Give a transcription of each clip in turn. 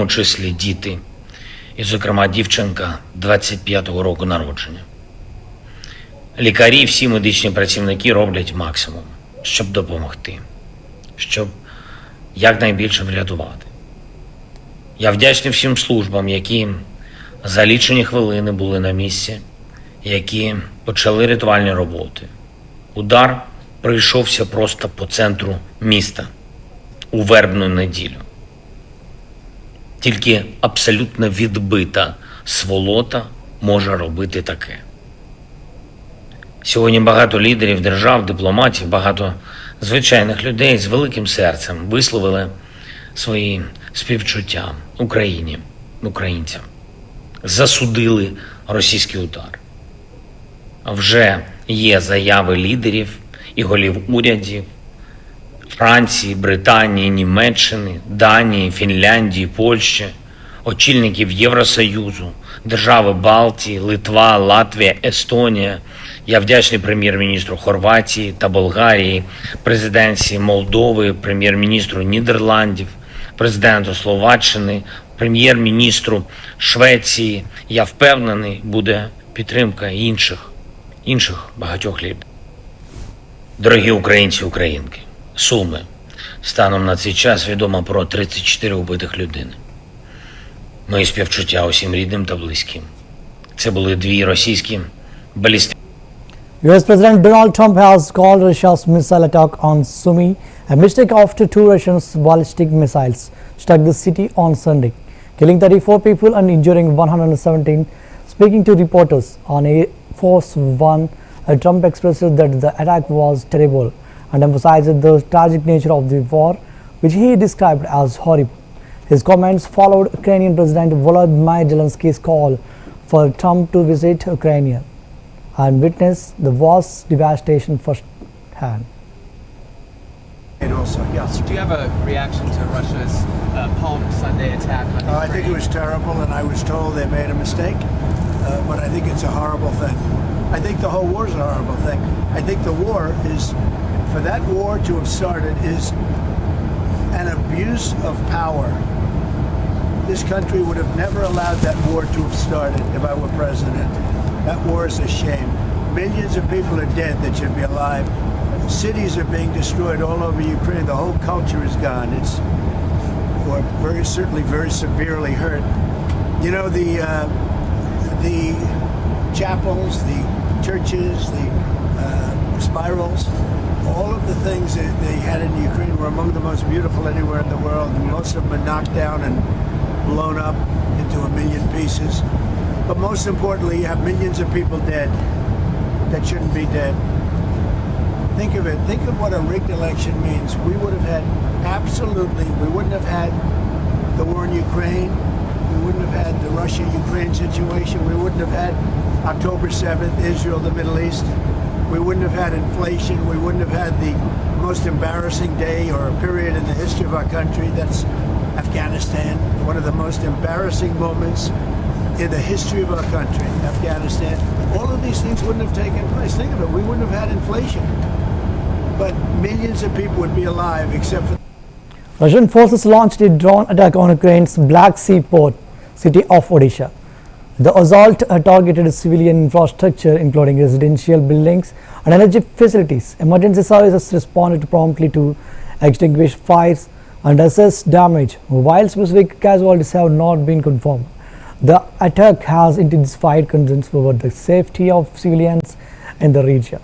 тому числі діти, і, зокрема, дівчинка 25-го року народження. Лікарі, всі медичні працівники роблять максимум, щоб допомогти, щоб якнайбільше врятувати. Я вдячний всім службам, які за лічені хвилини були на місці, які почали рятувальні роботи. Удар прийшовся просто по центру міста у вербну неділю. Тільки абсолютно відбита сволота може робити таке. Сьогодні багато лідерів держав, дипломатів, багато звичайних людей з великим серцем висловили свої співчуття Україні, українцям. Засудили російський удар. Вже є заяви лідерів і голів урядів Франції, Британії, Німеччини, Данії, Фінляндії, Польщі, очільників Євросоюзу, держави Балтії, Литва, Латвія, Естонія. Я вдячний прем'єр-міністру Хорватії та Болгарії, президенції Молдови, прем'єр-міністру Нідерландів, президенту Словаччини, прем'єр-міністру Швеції. Я впевнений, буде підтримка інших багатьох лідерів. Дорогі українці і українки, Суми. Станом на цей час відомо про 34 убитих людини. Мої співчуття усім рідним та близьким. Це були дві російські балістичні. US President Donald Trump has called Russia's missile attack on Sumy a mistake after two Russian ballistic missiles struck the city on Sunday, killing 34 people and injuring 117. Speaking to reporters on Air Force One, Trump expressed that the attack was terrible and emphasized the tragic nature of the war, which he described as horrible. His comments followed Ukrainian President Volodymyr Zelensky's call for Trump to visit Ukraine and witness the war's devastation firsthand. Also, yes. Do you have a reaction to Russia's Palm Sunday attack on Ukraine? I think it was terrible, and I was told they made a mistake, but I think it's a horrible thing. I think the whole war is a horrible thing. I think the war is, for that war to have started, is an abuse of power. This country would have never allowed that war to have started if I were president. That war is a shame. Millions of people are dead that should be alive. Cities are being destroyed all over Ukraine. The whole culture is gone. It's certainly very severely hurt. You know, the chapels, the churches, the spirals, all of the things that they had in Ukraine were among the most beautiful anywhere in the world. Most of them are knocked down and blown up into a million pieces. But most importantly, you have millions of people dead that shouldn't be dead. Think of it. Think of what a rigged election means. We would have had we wouldn't have had the war in Ukraine. We wouldn't have had the Russia-Ukraine situation. We wouldn't have had October 7th, Israel, the Middle East. We wouldn't have had inflation. We wouldn't have had the most embarrassing day or period in the history of our country. That's Afghanistan, one of the most embarrassing moments in the history of our country, Afghanistan. All of these things wouldn't have taken place. Think of it, we wouldn't have had inflation. But millions of people would be alive except for... Russian forces launched a drone attack on Ukraine's Black Sea port city of Odisha. The assault targeted civilian infrastructure, including residential buildings and energy facilities. Emergency services responded promptly to extinguish fires and assess damage, while specific casualties have not been confirmed. The attack has intensified concerns over the safety of civilians in the region.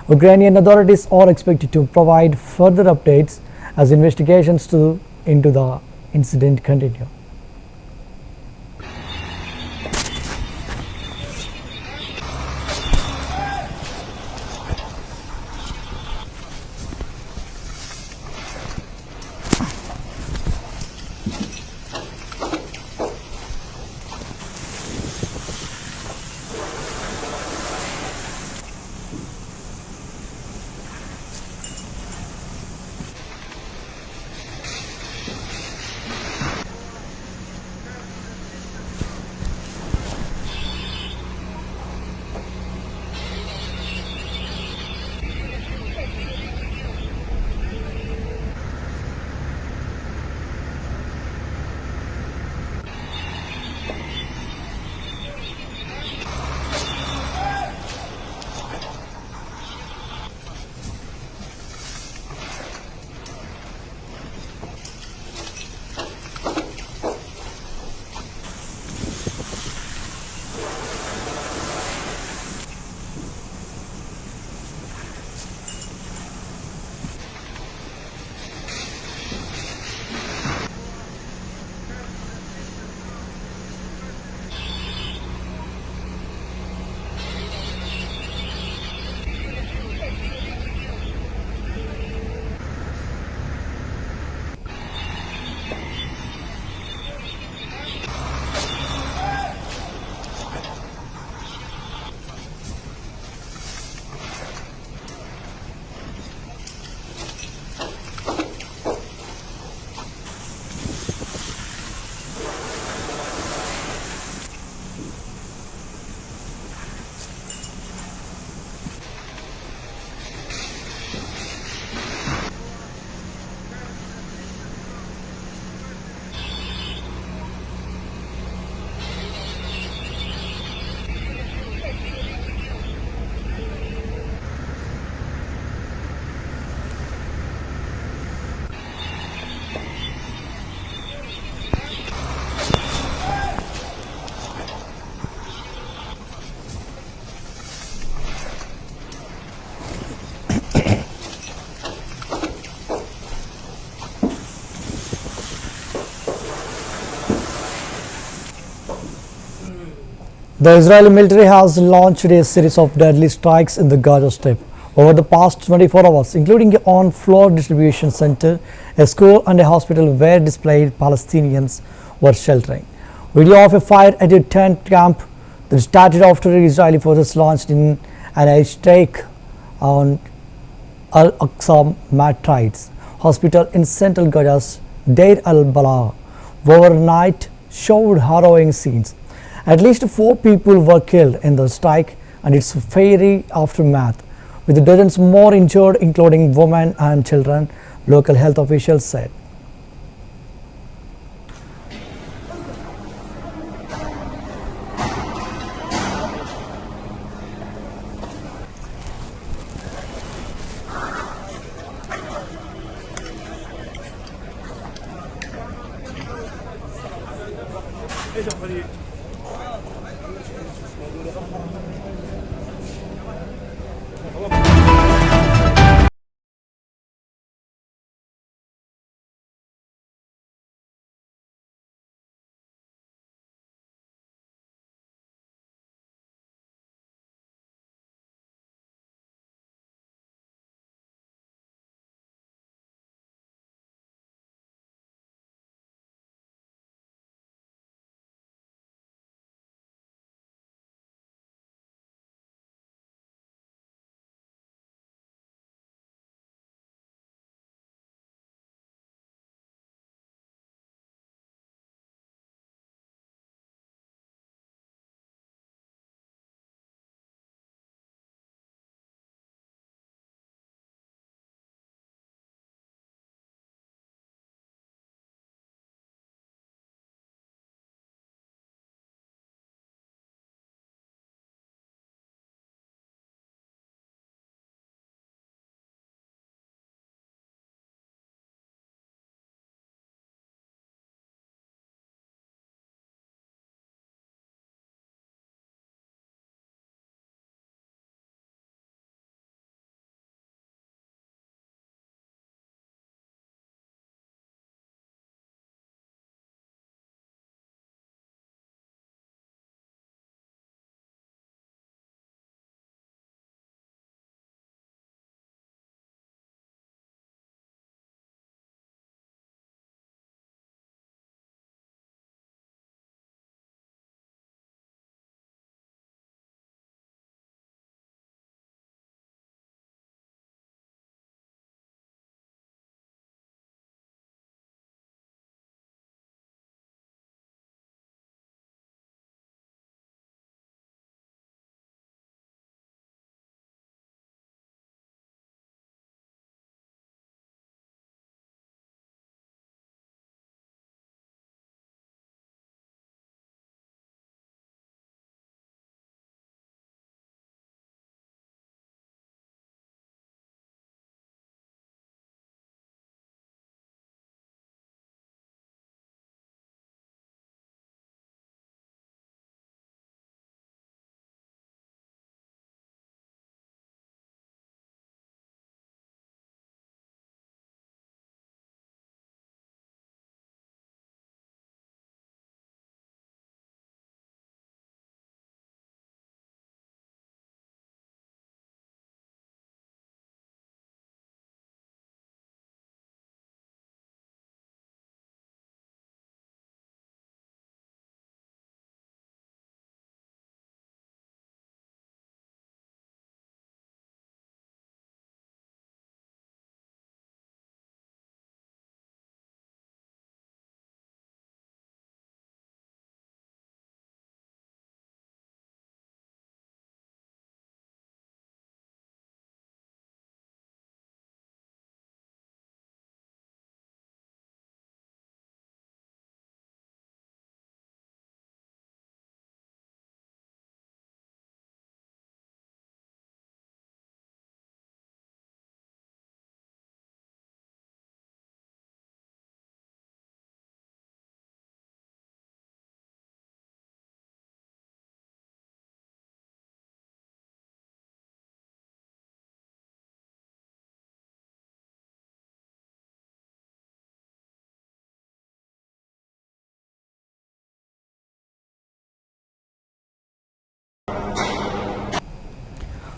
Ukrainian authorities are expected to provide further updates as investigations into the incident continue. The Israeli military has launched a series of deadly strikes in the Gaza Strip over the past 24 hours, including an on-floor distribution center, a school and a hospital where displaced Palestinians were sheltering. Video of a fire at a tent camp that started after Israeli forces launched in an airstrike on Al-Aqsa Matrites Hospital in central Gaza's Deir al-Balah overnight showed harrowing scenes. At least 4 people were killed in the strike and its fiery aftermath, with dozens more injured, including women and children, local health officials said.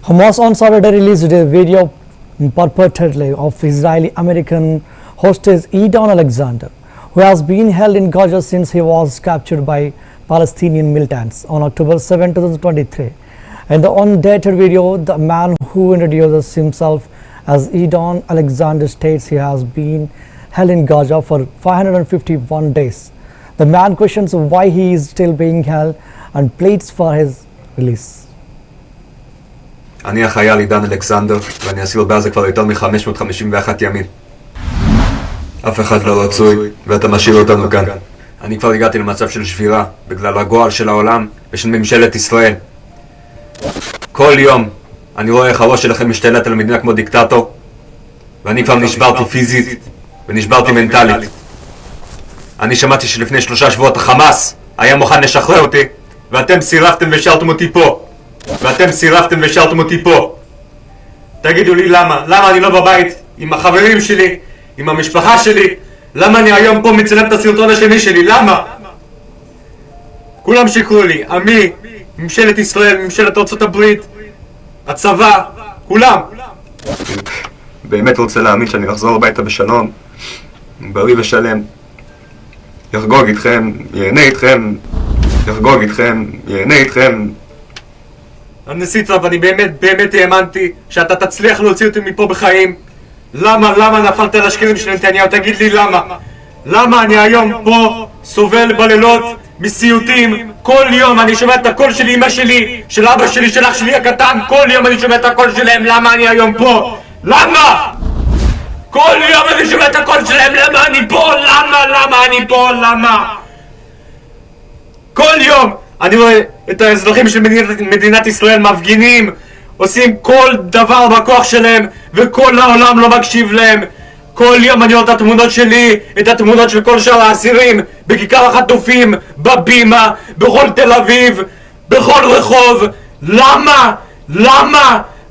Hamas on Saturday released a video purportedly of Israeli-American hostage Edon Alexander, who has been held in Gaza since he was captured by Palestinian militants on October 7, 2023. In the undated video, the man who introduces himself as Edon Alexander states he has been held in Gaza for 551 days. The man questions why he is still being held and pleads for his release. אני החייל עידן אלכסנדר, ואני אסיר בעזה כבר יותר מ-551 ימים. אף אחד לא רצוי, ואתה משאיר אותנו כאן. אני כבר הגעתי למצב של שבירה, בגלל הגועל של העולם ושל ממשלת ישראל. כל יום אני רואה איך הראש שלכם משתלט על המדינה כמו דיקטטור, ואני כבר נשברתי פיזית ונשברתי מנטלית. אני שמעתי שלפני 3 שבועות החמאס היה מוכן לשחרר אותי, ואתם סירבתם ושארתם אותי פה. תגידו לי למה? למה אני לא בבית עם החברים שלי, עם המשפחה שלי? למה אני היום פה מצלם את הסרטון השני שלי? למה? כולם שיקרו לי, עמי, ממשלת ישראל, ממשלת ארצות הברית, הצבא, כולם. באמת רוצה להאמין שאני אחזור הביתה בשלום, בריא ושלם, יחגוג איתכם, ייהנה איתכם. הנשיא טראמפ, אני באמת האמנתי שאתה תצליח להוציא אותי מפה בחיים. למה נפלת על השקרים של נתניהו? תגיד לי למה? למה אני היום פה סובל בלילות מסיוטים? כל יום אני שומע את הקול של אמא שלי, של אבא שלי, של אח שלי הקטן, כל יום אני שומע את הקול שלהם. למה אני היום פה? למה? כל יום אני שומע את הקול שלהם. למה אני פה? למה? כל יום אני רואה את האזרחים של מדינת ישראל מפגינים, עושים כל דבר בכוח שלהם, וכל העולם לא מקשיב להם. כל יום אני רואה את התמונות שלי, את התמונות של כל שאר האסירים, בכיכר החטופים, בבימה, בכל תל אביב, בכל רחוב. למה?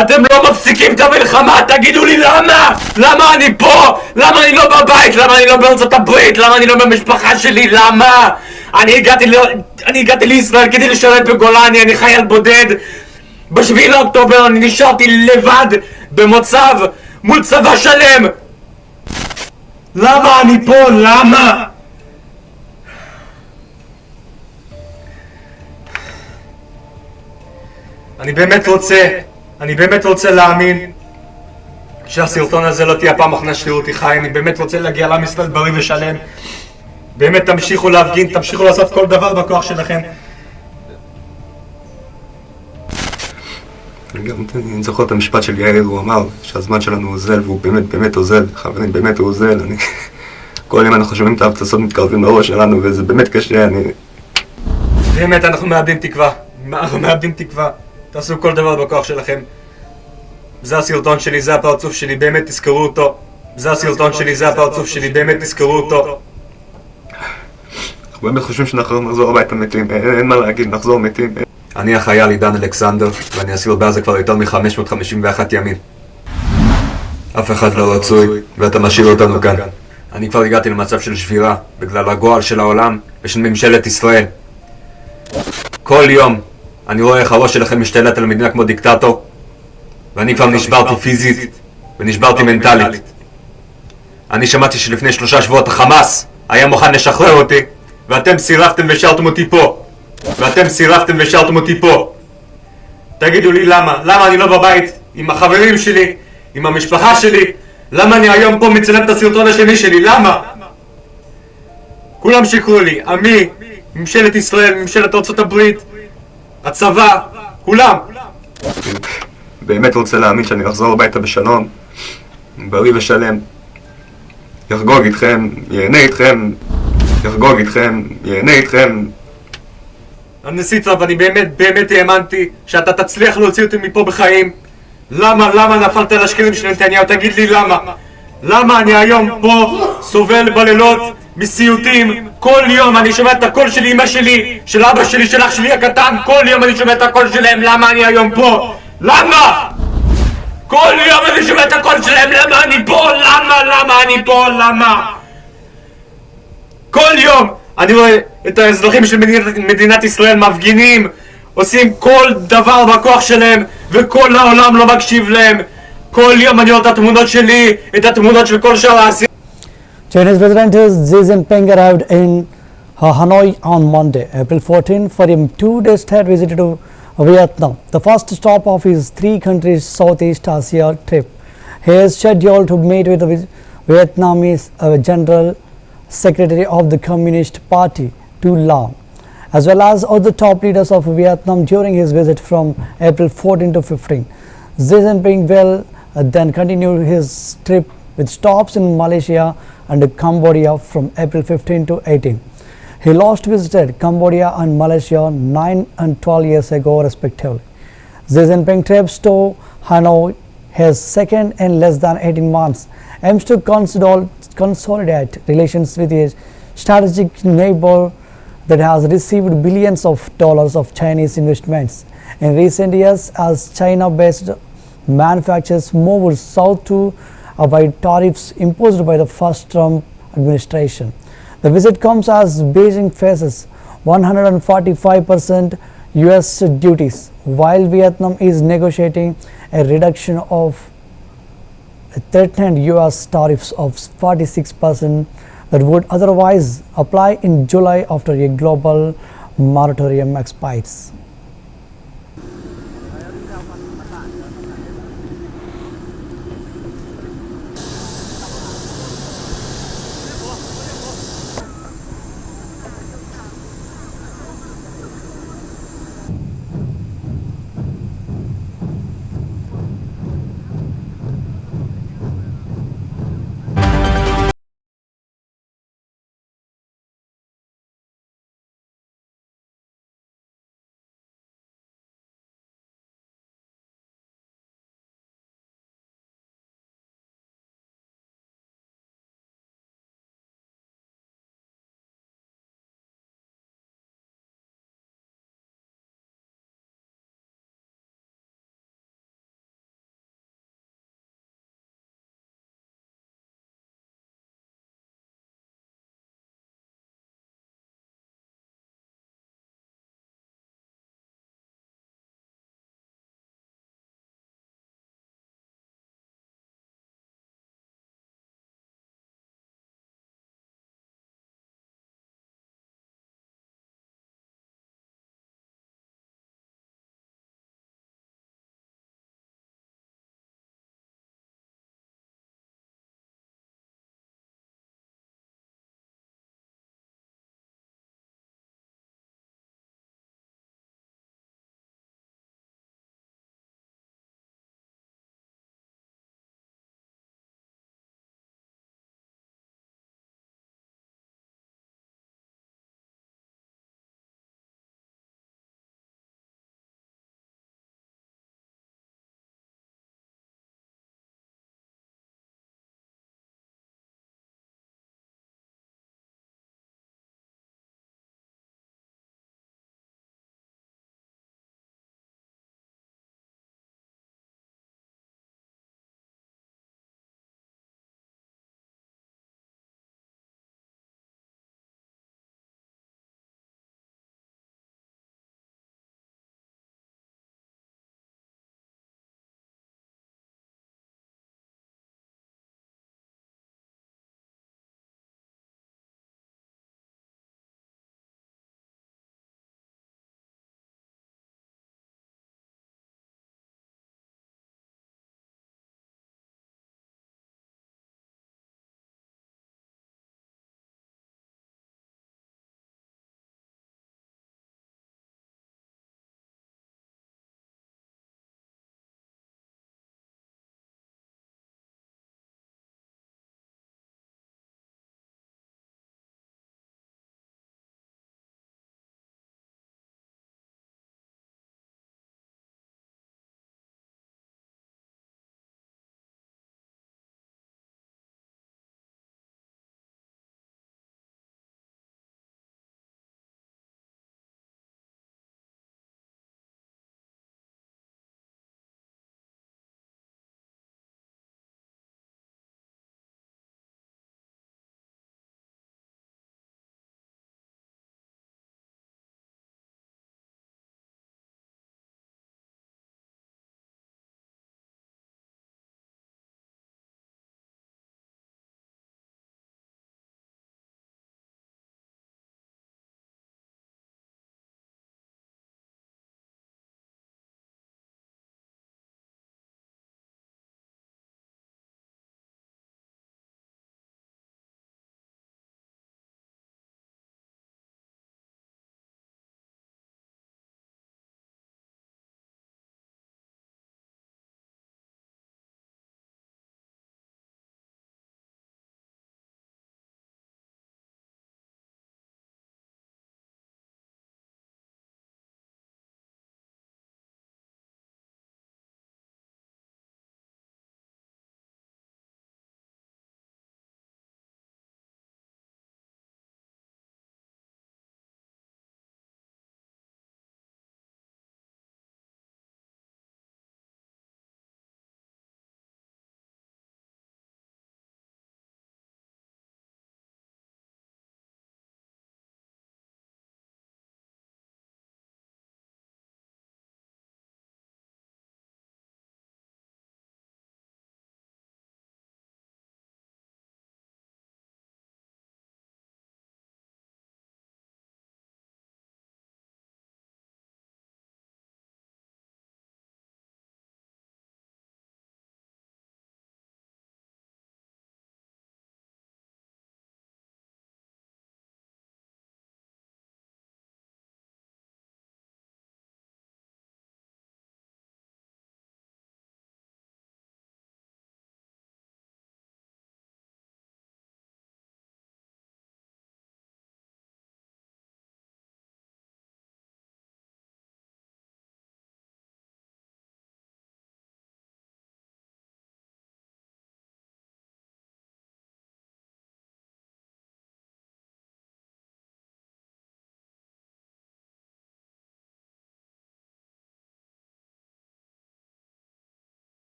אתם לא מפסיקים את המלחמה? תגידו לי למה? למה אני פה? למה אני לא בבית? למה אני לא בארצות הברית? למה אני לא במשפחה שלי? למה? אני הגעתי לישראל כדי לשרת בגולני, אני חייל בודד. ב7 לאוקטובר אני נשארתי לבד במוצב מול צבא שלם. למה אני פה? למה? אני באמת רוצה להאמין שהסרטון הזה לא תהיה הפעם האחרונה שתראו אותי חי. אני באמת רוצה להגיע לעם ישראל בריא ושלם. באמת תמשיכו להפגין, תמשיכו לעשות כל דבר בכוח שלכם. אני זוכר את המשפט של יאיר, הוא אמר שהזמן שלנו אוזל, והוא באמת אוזל. חברים, באמת הוא אוזל. כל יום אנחנו שומעים את ההפצצות מתקרבים לראש שלנו, וזה באמת קשה. באמת אנחנו מאבדים תקווה. תעשו כל דבר בכוח שלכם. זה הסרטון שלי, זה הפרצוף שלי, באמת תזכרו אותו. אנחנו באמת חושבים שאנחנו נחזור הביתה מתים, אין מה להגיד, נחזור מתים. אני החייל עידן אלכסנדר, ואני אסיר בעזה כבר יותר מ-551 ימים. אף אחד לא רצוי, ואתה משאיר אותנו כאן. אני כבר הגעתי למצב של שבירה, בגלל הגועל של העולם ושל ממשלת ישראל. כל יום אני רואה איך הראש שלכם משתלט על המדינה כמו דיקטטור, ואני כבר נשברתי פיזית ונשברתי מנטלית. אני שמעתי שלפני 3 שבועות החמאס היה מוכן לשחרר אותי, ואתם סירבתם ושארתם אותי פה. תגידו לי למה אני לא בבית עם החברים שלי, עם המשפחה שלי? למה אני היום פה מצלם את הסרטון השני שלי? למה? כולם שיקרו לי, עמי, ממשלת ישראל, ממשלת ארצות הברית, הצבא, כולם. באמת רוצה להאמין שאני אחזור הביתה בשלום, בריא ושלם, יחגוג איתכם, ייהנה איתכם. הנשיא טראמפ, אני באמת האמנתי שאתה תצליח להוציא אותי מפה בחיים. למה נפלת על השקרים של נתניהו? תגיד לי למה? למה אני היום פה סובל בלילות מסיוטים? כל יום אני שומע את הקול של אמא שלי, של אבא שלי, של אח שלי הקטן, כל יום אני שומע את הקול שלהם. למה אני היום פה? למה? כל יום אני שומע את הקול שלהם. למה אני פה? כל יום אני רואה את האזרחים של מדינת ישראל מפגינים, עושים כל דבר בכוח שלהם, וכל העולם לא מקשיב להם. כל יום אני רואה את התמונות שלי, את התמונות של כל שאר האסירים. Chinese President Xi Jinping arrived in Hanoi on Monday, April 14, for a 2-day state visit to Vietnam, the first stop of his three-country Southeast Asia trip. He is scheduled to meet with the Vietnamese General Secretary of the Communist Party, Tu Lam, as well as other top leaders of Vietnam during his visit from April 14 to 15. Xi Jinping will then continue his trip with stops in Malaysia and Cambodia from April 15 to 18. He last visited Cambodia and Malaysia 9 and 12 years ago respectively. Xi Jinping trips to Hanoi, his second in less than 18 months, aims to consolidate relations with a strategic neighbor that has received billions of dollars of Chinese investments in recent years as China-based manufacturers moved south to avoid tariffs imposed by the first Trump administration. The visit comes as Beijing faces 145% US duties, while Vietnam is negotiating a reduction of threatened US tariffs of 46% that would otherwise apply in July after a global moratorium expires.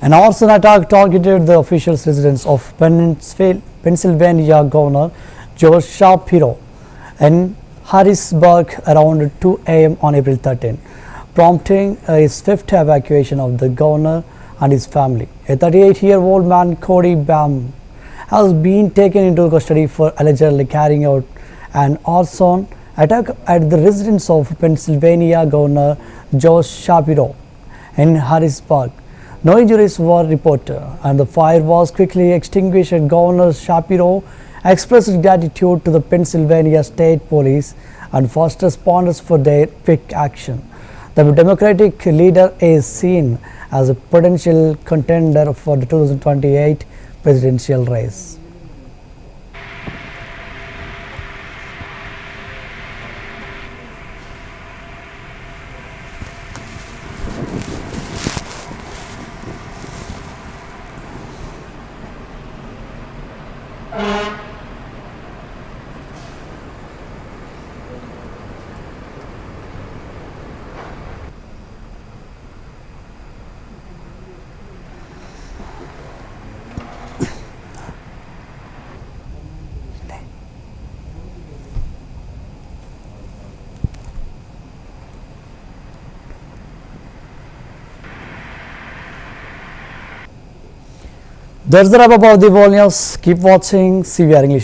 An arson attack targeted the official residence of Pennsylvania Governor Joe Shapiro in Harrisburg around 2 a.m. on April 13, prompting his fifth evacuation of the governor and his family. A 38-year-old man, Cody Bam, has been taken into custody for allegedly carrying out an arson attack at the residence of Pennsylvania Governor Joe Shapiro in Harrisburg. No injuries were reported, and the fire was quickly extinguished. Governor Shapiro expressed gratitude to the Pennsylvania State Police and first responders for their quick action. The Democratic leader is seen as a potential contender for the 2028 presidential race. That's the wrap up of the world news. Keep watching CVR English.